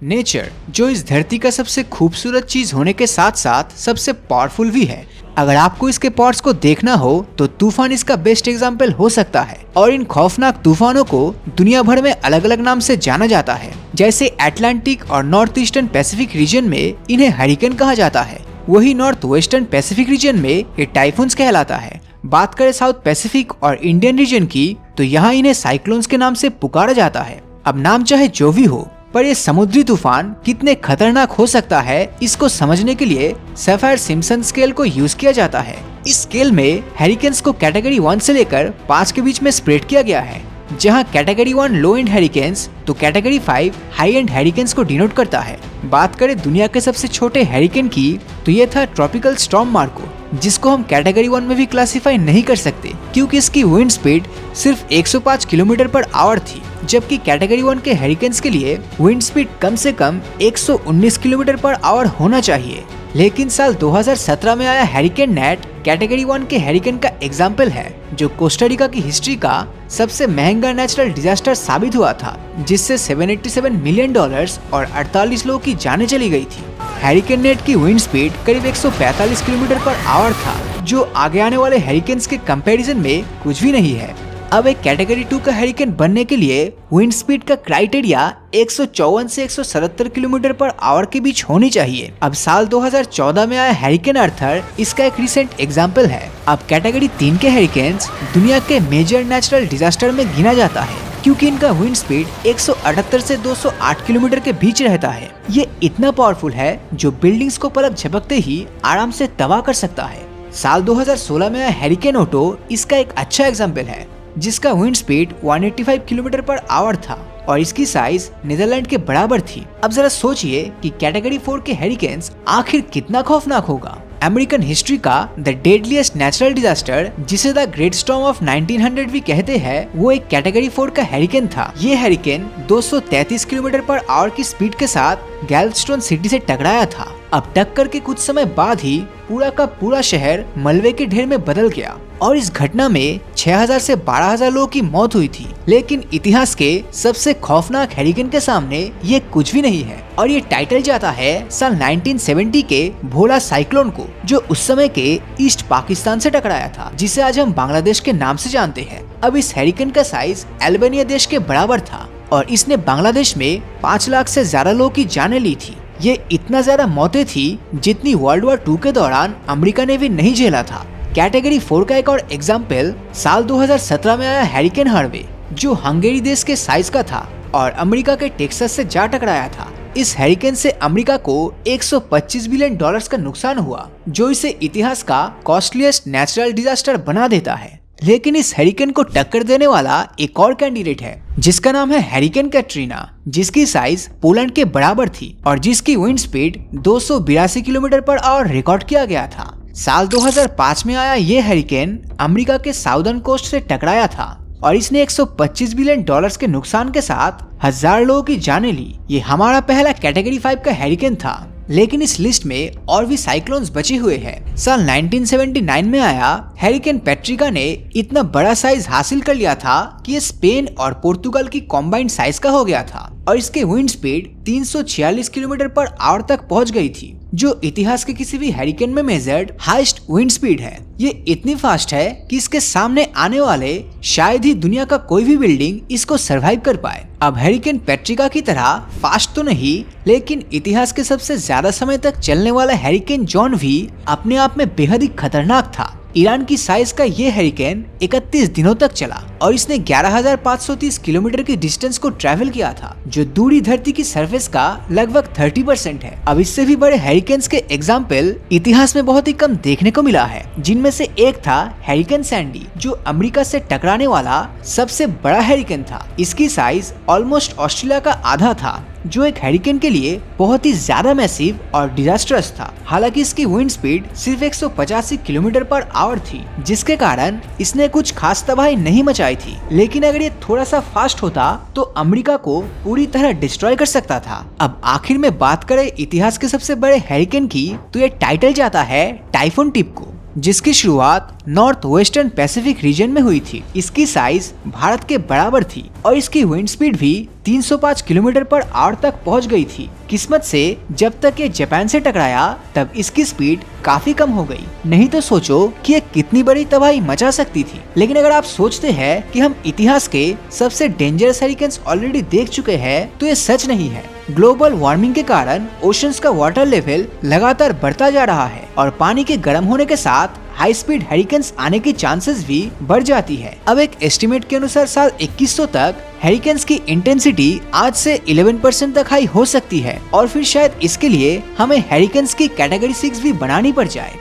Nature, जो इस धरती का सबसे खूबसूरत चीज होने के साथ साथ सबसे पावरफुल भी है। अगर आपको इसके पार्ट्स को देखना हो तो तूफान इसका बेस्ट एग्जाम्पल हो सकता है। और इन खौफनाक तूफानों को दुनिया भर में अलग अलग नाम से जाना जाता है। जैसे अटलांटिक और नॉर्थ ईस्टर्न पैसिफिक रीजन में इन्हें हरिकेन कहा जाता है, वही नॉर्थ वेस्टर्न पैसिफिक रीजन में ये टाइफून्स कहलाता है। बात करें साउथ पैसिफिक और इंडियन रीजन की तो यहाँ इन्हें साइक्लोन्स के नाम से पुकारा जाता है। अब नाम चाहे जो भी हो, पर ये समुद्री तूफान कितने खतरनाक हो सकता है इसको समझने के लिए सैफायर सिम्पसन स्केल को यूज किया जाता है। इस स्केल में हैरिकेन्स को कैटेगरी 1 से लेकर 5 के बीच में स्प्रेड किया गया है। जहां कैटेगरी 1 लो एंड हैरिकेन्स तो कैटेगरी 5 हाई एंड हैरिकेन्स को डिनोट करता है। बात करें दुनिया के सबसे छोटे हैरिकेन की तो ये था ट्रॉपिकल स्टॉर्म मार्को, जिसको हम कैटेगरी 1 में भी क्लासिफाई नहीं कर सकते क्योंकि इसकी विंड स्पीड सिर्फ 105 किलोमीटर पर आवर थी, जबकि कैटेगरी 1 के हैरिकेन्स के लिए विंड स्पीड कम से कम 119 किलोमीटर पर आवर होना चाहिए। लेकिन साल 2017 में आया हैरिकेन नेट कैटेगरी 1 के हैरिकेन का एग्जाम्पल है, जो कोस्टारिका की हिस्ट्री का सबसे महंगा नेचुरल डिजास्टर साबित हुआ था, जिससे $787 मिलियन और 48 लोगों की जानें चली गई थी। हैरिकेन नेट की विंड स्पीड करीब 145 किलोमीटर पर आवर था, जो आगे आने वाले हैरिकेन्स के कंपैरिजन में कुछ भी नहीं है। अब एक कैटेगरी 2 का हैरिकेन बनने के लिए विंड स्पीड का क्राइटेरिया 154 से 177 किलोमीटर पर आवर के बीच होनी चाहिए। अब साल 2014 में आया हैरिकेन अर्थर इसका एक रिसेंट एग्जाम्पल है। अब कैटेगरी 3 के हैरिकेन्स दुनिया के मेजर नेचुरल डिजास्टर में गिना जाता है, क्योंकि इनका विंड स्पीड 178 से 208 किलोमीटर के बीच रहता है। ये इतना पावरफुल है जो बिल्डिंग्स को पलक झपकते ही आराम से तबाह कर सकता है। साल 2016 में आया हैरिकेन ओटो इसका एक अच्छा एग्जाम्पल है, जिसका wind speed 185 kilometre per hour था और इसकी साइज नीदरलैंड के बराबर थी। अब जरा सोचिए कि कैटेगरी 4 के हैरिकेन्स आखिर कितना खौफनाक होगा। अमेरिकन हिस्ट्री का द डेडलीस्ट नेचुरल डिजास्टर, जिसे द ग्रेट स्टॉर्म ऑफ 1900 भी कहते हैं, वो एक कैटेगरी 4 का हैरिकेन था। ये हैरिकेन 233 किलोमीटर पर आवर की स्पीड के साथ गैल्वेस्टोन सिटी से टकराया था। अब टक्कर के कुछ समय बाद ही पूरा का पूरा शहर मलबे के ढेर में बदल गया और इस घटना में 6000 से 12000 लोगों की मौत हुई थी। लेकिन इतिहास के सबसे खौफनाक हैरिकेन के सामने ये कुछ भी नहीं है। और ये टाइटल जाता है साल 1970 के भोला साइक्लोन को, जो उस समय के ईस्ट पाकिस्तान से टकराया था, जिसे आज हम बांग्लादेश के नाम से जानते हैं। अब इस हैरिकेन का साइज अल्बानिया देश के बराबर था और इसने बांग्लादेश में 5 लाख से ज्यादा लोगों की जानें ली थी। ये इतना ज्यादा मौतें थी जितनी वर्ल्ड वॉर 2 के दौरान अमेरिका ने भी नहीं झेला था। कैटेगरी 4 का एक और एग्जाम्पल साल 2017 में आया हैरिकेन हार्वे, जो हंगेरी देश के साइज का था और अमेरिका के टेक्सास से जा टकराया था। इस हैरिकेन से अमेरिका को $125 बिलियन का नुकसान हुआ, जो इसे इतिहास का कॉस्टलीस्ट नेचुरल डिजास्टर बना देता है। लेकिन इस हैरिकेन को टक्कर देने वाला एक और कैंडिडेट है, जिसका नाम है हैरिकेन कैटरीना, जिसकी साइज पोलैंड के बराबर थी और जिसकी wind speed 282 kilometre per hour record किया गया था। साल 2005 में आया ये हैरिकेन अमेरिका के साउदर्न कोस्ट से टकराया था और इसने $125 बिलियन के नुकसान के साथ 1000 लोगों की जानें ली। ये हमारा पहला कैटेगरी 5 का हैरिकेन था, लेकिन इस लिस्ट में और भी साइक्लोन्स बचे हुए हैं। साल 1979 में आया हैरिकेन पैट्रिका ने इतना बड़ा साइज हासिल कर लिया था कि ये स्पेन और पोर्तुगल की कॉम्बाइंड साइज का हो गया था और इसके wind speed 346 kilometre per hour तक पहुंच गई थी, जो इतिहास के किसी भी हैरिकेन में मेजर्ड हाईएस्ट विंड स्पीड है। ये इतनी फास्ट है कि इसके सामने आने वाले शायद ही दुनिया का कोई भी बिल्डिंग इसको सरवाइव कर पाए। अब हैरिकेन पैट्रिका की तरह फास्ट तो नहीं, लेकिन इतिहास के सबसे ज्यादा समय तक चलने वाला हैरिकेन जॉन भी अपने आप में बेहद ही खतरनाक था। ईरान की साइज का ये हैरिकेन 31 दिनों तक चला और इसने 11,530 किलोमीटर की डिस्टेंस को ट्रैवल किया था, जो दूरी धरती की सरफेस का लगभग 30% है। अब इससे भी बड़े हैरिकेन्स के एग्जाम्पल इतिहास में बहुत ही कम देखने को मिला है, जिनमें से एक था हैरिकेन सैंडी, जो अमेरिका से टकराने वाला सबसे बड़ा हैरिकेन था। इसकी साइज ऑलमोस्ट ऑस्ट्रेलिया का आधा था, जो एक हैरिकेन के लिए बहुत ही ज्यादा मैसिव और डिजास्टर्स था। हालांकि इसकी विंड स्पीड सिर्फ 185 किलोमीटर पर आवर थी, जिसके कारण इसने कुछ खास तबाही नहीं मचाई थी। लेकिन अगर ये थोड़ा सा फास्ट होता तो अमेरिका को पूरी तरह डिस्ट्रॉय कर सकता था। अब आखिर में बात करें इतिहास के सबसे बड़े हैरिकेन की, तो ये टाइटल जाता है टाइफून टिप को, जिसकी शुरुआत नॉर्थ वेस्टर्न पैसिफिक रीजन में हुई थी। इसकी साइज भारत के बराबर थी और इसकी विंड स्पीड भी 305 किलोमीटर पर आवर तक पहुंच गई थी। किस्मत से जब तक ये जापान से टकराया तब इसकी स्पीड काफी कम हो गई, नहीं तो सोचो कि ये कितनी बड़ी तबाही मचा सकती थी। लेकिन अगर आप सोचते हैं कि हम इतिहास के सबसे डेंजरस हरिकेन्स ऑलरेडी देख चुके हैं तो ये सच नहीं है। ग्लोबल वार्मिंग के कारण ओशंस का वाटर लेवल लगातार बढ़ता जा रहा है और पानी के गर्म होने के साथ हाई स्पीड हरिकेन्स आने की चांसेस भी बढ़ जाती है। अब एक एस्टिमेट के अनुसार साल 2100 तक हरिकेन्स की इंटेंसिटी आज से 11% तक हाई हो सकती है और फिर शायद इसके लिए हमें हरिकेन्स की कैटेगरी 6 भी बनानी पड़ जाए।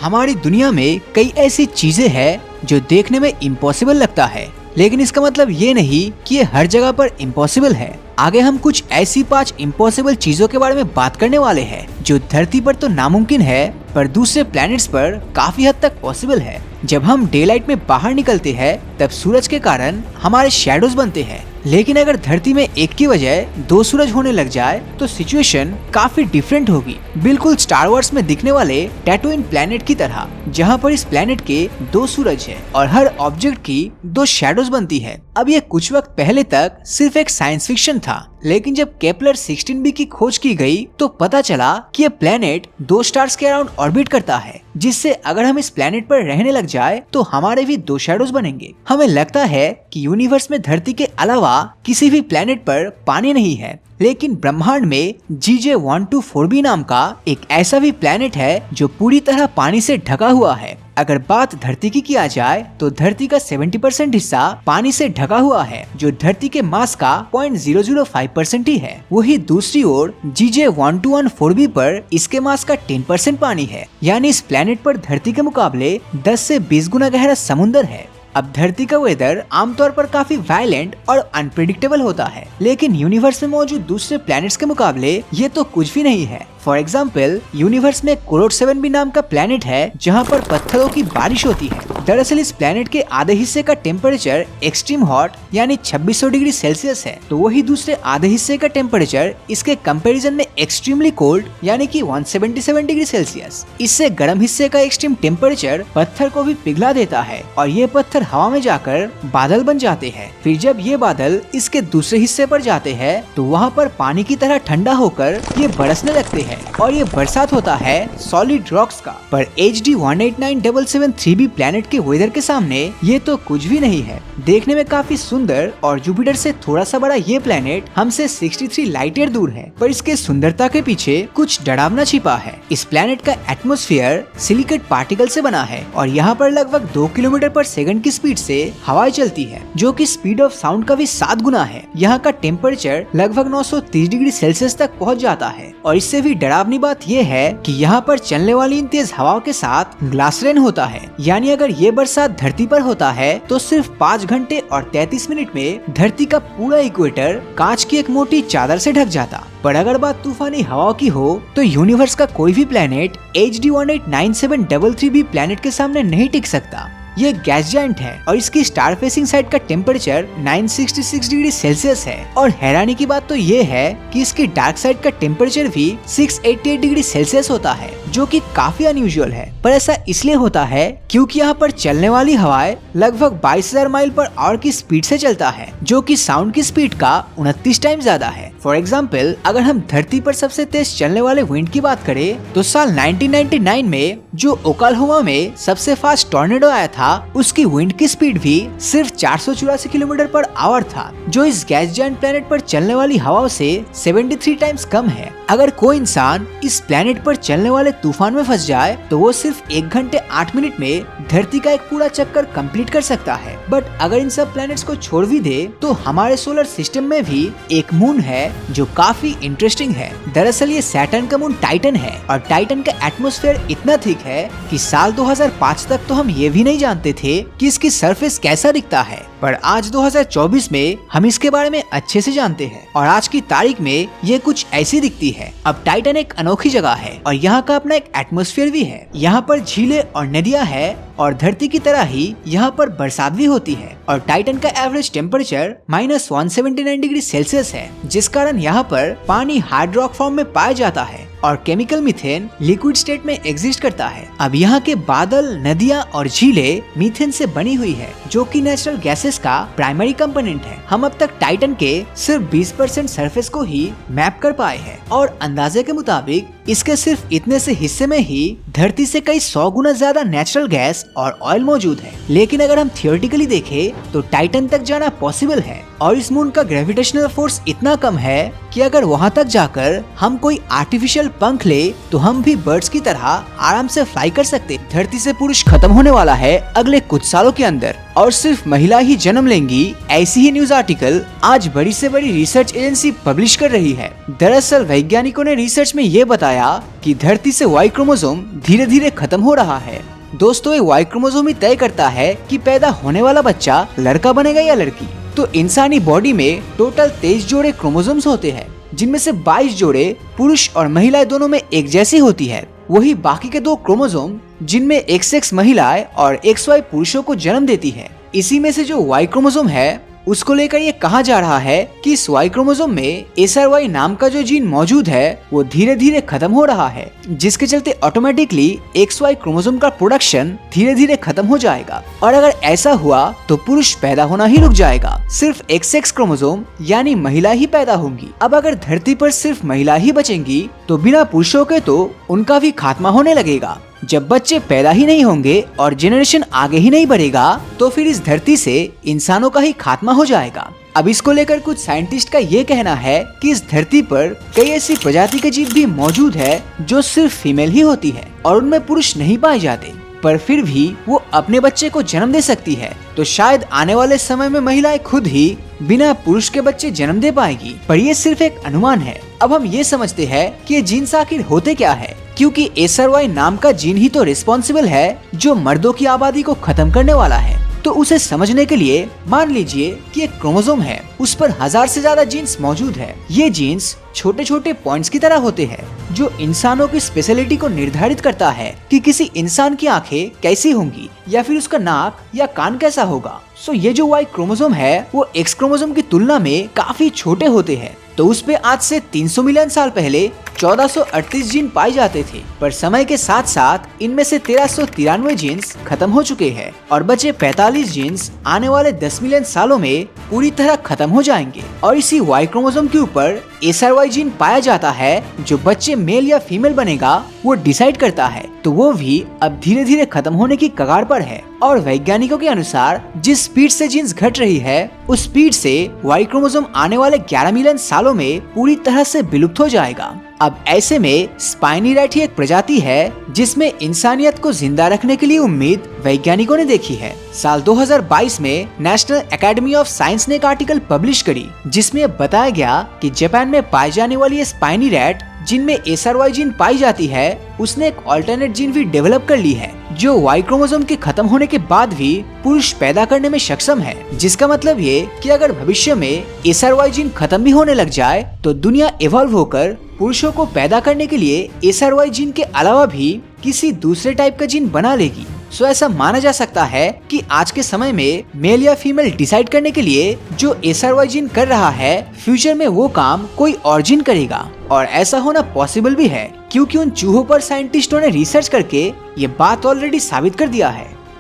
हमारी दुनिया में कई ऐसी चीजें हैं जो देखने में इम्पॉसिबल लगता है, लेकिन इसका मतलब ये नहीं कि ये हर जगह पर इम्पॉसिबल है। आगे हम कुछ ऐसी 5 इम्पॉसिबल चीजों के बारे में बात करने वाले हैं जो धरती पर तो नामुमकिन है पर दूसरे प्लैनेट्स पर काफी हद तक पॉसिबल है। जब हम डे लाइट में बाहर निकलते हैं तब सूरज के कारण हमारे शैडोज बनते हैं, लेकिन अगर धरती में एक की बजाय 2 सूरज होने लग जाए तो सिचुएशन काफी डिफरेंट होगी, बिल्कुल स्टार वार्स में दिखने वाले टैटूइन प्लैनेट की तरह, जहाँ पर इस प्लैनेट के 2 सूरज है और हर ऑब्जेक्ट की 2 शैडोज बनती है। अब ये कुछ वक्त पहले तक सिर्फ एक साइंस फिक्शन था, लेकिन जब केपलर 16b की खोज की गई तो पता चला कि ये प्लैनेट 2 स्टार्स के अराउंड ऑर्बिट करता है, जिससे अगर हम इस प्लैनेट पर रहने लग जाए तो हमारे भी 2 शैडोज बनेंगे। हमें लगता है कि यूनिवर्स में धरती के अलावा किसी भी प्लैनेट पर पानी नहीं है, लेकिन ब्रह्मांड में GJ124b नाम का एक ऐसा भी प्लैनेट है जो पूरी तरह पानी से ढका हुआ है। अगर बात धरती की किया जाए तो धरती का 70% हिस्सा पानी से ढका हुआ है, जो धरती के मास का 0.005% ही है। वही दूसरी ओर GJ1214b पर इसके मास का 10% पानी है, यानी इस प्लैनेट पर धरती के मुकाबले 10 से 20 गुना गहरा समुंदर है। अब धरती का वेदर आमतौर पर काफी वायलेंट और अनप्रेडिक्टेबल होता है, लेकिन यूनिवर्स में मौजूद दूसरे प्लैनेट्स के मुकाबले ये तो कुछ भी नहीं है। फॉर एग्जाम्पल, यूनिवर्स में कोरोड 7b नाम का प्लैनेट है जहाँ पर पत्थरों की बारिश होती है। दरअसल इस प्लैनेट के आधे हिस्से का टेम्परेचर एक्सट्रीम हॉट यानी 2600 डिग्री सेल्सियस है, तो वही दूसरे आधे हिस्से का टेम्परेचर इसके कंपैरिजन में एक्सट्रीमली कोल्ड यानी कि 177 डिग्री सेल्सियस। इससे गर्म हिस्से का एक्सट्रीम टेम्परेचर पत्थर को भी पिघला देता है और ये पत्थर हवा में जाकर बादल बन जाते हैं। फिर जब ये बादल इसके दूसरे हिस्से पर जाते हैं तो वहाँ पर पानी की तरह ठंडा होकर ये बरसने लगते हैं और ये बरसात होता है सॉलिड रॉक्स का। पर HD 189773b प्लैनेट के वेदर के सामने ये तो कुछ भी नहीं है। देखने में काफी सुंदर और जुपिटर से थोड़ा सा बड़ा ये प्लैनेट हमसे 63 लाइट ईयर दूर है, पर इसके सुंदरता के पीछे कुछ डरावना छिपा है। इस प्लैनेट का एटमॉस्फेयर सिलिकेट पार्टिकल से बना है और यहाँ पर लगभग 2 किलोमीटर पर सेकंड की स्पीड से हवाएं चलती है, जो कि स्पीड ऑफ साउंड का भी 7 गुना है। यहाँ का टेम्परेचर लगभग 930 डिग्री सेल्सियस तक पहुँच जाता है और इससे भी डरावनी बात यह है कि यहाँ पर चलने वाली इन तेज हवाओं के साथ ग्लास रेन होता है, यानी अगर ये बरसात धरती पर होता है तो सिर्फ 5 घंटे और 33 मिनट में धरती का पूरा इक्वेटर कांच की एक मोटी चादर से ढक जाता। पर अगर बात तूफानी हवाओं की हो तो यूनिवर्स का कोई भी प्लैनेट HD 189733b प्लैनेट के सामने नहीं टिक सकता। ये गैस जायंट है और इसकी स्टार फेसिंग साइड का टेम्परेचर 966 डिग्री सेल्सियस है और हैरानी की बात तो ये है कि इसकी डार्क साइड का टेम्परेचर भी 688 डिग्री सेल्सियस होता है, जो कि काफी अनयूजुअल है। पर ऐसा इसलिए होता है क्योंकि यहाँ पर चलने वाली हवाएं लगभग 22,000 माइल पर आवर की स्पीड से चलता है, जो कि साउंड की स्पीड का 29 टाइम ज्यादा है। फॉर एग्जाम्पल, अगर हम धरती पर सबसे तेज चलने वाले विंड की बात करें तो साल 1999 में जो ओक्लाहोमा में सबसे फास्ट टॉर्नेडो आया था, उसकी विंड की स्पीड भी सिर्फ 484 किलोमीटर पर आवर था, जो इस गैस जायंट प्लैनेट पर चलने वाली हवाओं से 73 टाइम्स कम है। अगर कोई इंसान इस प्लैनेट पर चलने वाले तूफान में फंस जाए तो वो सिर्फ 1 घंटे 8 मिनट में धरती का एक पूरा चक्कर कंप्लीट कर सकता है। बट अगर इन सब प्लैनेट्स को छोड़ भी दे तो हमारे सोलर सिस्टम में भी एक मून है जो काफी इंटरेस्टिंग है। दरअसल ये सैटर्न का मून टाइटन है और टाइटन का एटमॉस्फेयर इतना थिक है कि साल 2005 तक तो हम ये भी नहीं जानते थे कि इसकी सरफेस कैसा दिखता है, पर आज 2024 में हम इसके बारे में अच्छे से जानते हैं और आज की तारीख में ये कुछ ऐसी दिखती है। अब टाइटन एक अनोखी जगह है और यहाँ का अपना एक एटमॉस्फेयर भी है। यहाँ पर झीलें और नदियाँ है और धरती की तरह ही यहाँ पर बरसात भी होती है और टाइटन का एवरेज टेम्परेचर -179 डिग्री सेल्सियस है, जिस कारण यहाँ पर पानी हार्ड रॉक फॉर्म में पाया जाता है और केमिकल मीथेन लिक्विड स्टेट में एग्जिस्ट करता है। अब यहाँ के बादल, नदियाँ और झीलें मीथेन से बनी हुई है, जो कि नेचुरल गैसेस का प्राइमरी कंपोनेंट है। हम अब तक टाइटन के सिर्फ 20% सरफेस को ही मैप कर पाए हैं और अंदाजे के मुताबिक इसके सिर्फ इतने से हिस्से में ही धरती से कई 100 गुना ज्यादा नेचुरल गैस और ऑयल मौजूद है। लेकिन अगर हम थियोरेटिकली देखें तो टाइटन तक जाना पॉसिबल है और इस मून का ग्रेविटेशनल फोर्स इतना कम है कि अगर वहाँ तक जाकर हम कोई आर्टिफिशियल पंख ले तो हम भी बर्ड्स की तरह आराम से फ्लाई कर सकते। धरती से पुरुष खत्म होने वाला है अगले कुछ सालों के अंदर और सिर्फ महिला ही जन्म लेंगी, ऐसी ही न्यूज आर्टिकल आज बड़ी से बड़ी रिसर्च एजेंसी पब्लिश कर रही है। दरअसल वैज्ञानिकों ने रिसर्च में ये बताया कि धरती से वाई क्रोमोसोम धीरे धीरे खत्म हो रहा है। दोस्तों, ये वाई क्रोमोसोम ही तय करता है कि पैदा होने वाला बच्चा लड़का बनेगा या लड़की। तो इंसानी बॉडी में टोटल 23 जोड़े क्रोमोसोम्स होते हैं, जिनमें से 22 जोड़े पुरुष और महिलाएं दोनों में एक जैसी होती है। वही बाकी के 2 क्रोमोसोम जिनमें XX महिलाएं और XY पुरुषों को जन्म देती है। इसी में से जो वाई क्रोमोसोम है उसको लेकर ये कहा जा रहा है कि इस वाई क्रोमोसोम में SRY नाम का जो जीन मौजूद है वो धीरे धीरे खत्म हो रहा है, जिसके चलते ऑटोमेटिकली XY क्रोमोसोम का प्रोडक्शन धीरे धीरे खत्म हो जाएगा और अगर ऐसा हुआ तो पुरुष पैदा होना ही रुक जाएगा। सिर्फ XX क्रोमोसोम यानी महिला ही पैदा होंगी। अब अगर धरती पर सिर्फ महिला ही बचेंगी तो बिना पुरुषों के तो उनका भी खात्मा होने लगेगा। जब बच्चे पैदा ही नहीं होंगे और जेनरेशन आगे ही नहीं बढ़ेगा तो फिर इस धरती से इंसानों का ही खात्मा हो जाएगा। अब इसको लेकर कुछ साइंटिस्ट का ये कहना है कि इस धरती पर कई ऐसी प्रजाति के जीव भी मौजूद है जो सिर्फ फीमेल ही होती है और उनमें पुरुष नहीं पाए जाते, पर फिर भी वो अपने बच्चे को जन्म दे सकती है। तो शायद आने वाले समय में महिलाएं खुद ही बिना पुरुष के बच्चे जन्म दे पाएगी, पर ये सिर्फ एक अनुमान है। अब हम ये समझते हैं कि ये जीन्स आखिर होते क्या है, क्योंकि SRY नाम का जीन ही तो रिस्पॉन्सिबल है जो मर्दों की आबादी को खत्म करने वाला है। तो उसे समझने के लिए मान लीजिए कि एक क्रोमोसोम है, उस पर 1000 से ज्यादा जीन्स मौजूद है। ये जीन्स छोटे छोटे पॉइंट्स की तरह होते हैं जो इंसानों की स्पेशलिटी को निर्धारित करता है कि किसी इंसान की आंखें कैसी होंगी या फिर उसका नाक या कान कैसा होगा। सो ये जो वाई क्रोमोसोम है वो एक्स क्रोमोसोम की तुलना में काफी छोटे होते हैं। तो उस पे आज से 300 मिलियन साल पहले 1438 जीन पाए जाते थे, पर समय के साथ साथ इनमें से 1393 जीन्स खत्म हो चुके हैं और बचे 45 जीन्स आने वाले 10 मिलियन सालों में पूरी तरह खत्म हो जाएंगे। और इसी वाई क्रोमोसोम के ऊपर SRY जीन पाया जाता है जो बच्चे मेल या फीमेल बनेगा वो डिसाइड करता है। तो वो भी अब धीरे धीरे खत्म होने की कगार पर है और वैज्ञानिकों के अनुसार जिस स्पीड से जीन्स घट रही है उस स्पीड से वाई क्रोमोसोम आने वाले 11 मिलियन सालों में पूरी तरह से विलुप्त हो जाएगा। अब ऐसे में स्पाइनी रैट ही एक प्रजाति है जिसमें इंसानियत को जिंदा रखने के लिए उम्मीद वैज्ञानिकों ने देखी है। साल 2022 में नेशनल एकेडमी ऑफ साइंस ने एक आर्टिकल पब्लिश करी जिसमें बताया गया कि जापान में पाई जाने वाली ये स्पाइनी रैट जिनमें SRY जीन पाई जाती है उसने एक ऑल्टरनेट जीन भी डेवलप कर ली है जो वाई क्रोमोसोम के खत्म होने के बाद भी पुरुष पैदा करने में सक्षम है। जिसका मतलब ये कि अगर भविष्य में SRY जीन खत्म भी होने लग जाए तो दुनिया इवॉल्व होकर पुरुषों को पैदा करने के लिए SRY जीन के अलावा भी किसी दूसरे टाइप का जीन बना लेगी। सो ऐसा माना जा सकता है कि आज के समय में मेल या फीमेल डिसाइड करने के लिए जो SRY जीन कर रहा है फ्यूचर में वो काम कोई और जीन करेगा। और ऐसा होना पॉसिबल भी है क्योंकि उन चूहों पर साइंटिस्टों ने रिसर्च करके ये बात ऑलरेडी साबित कर दिया है।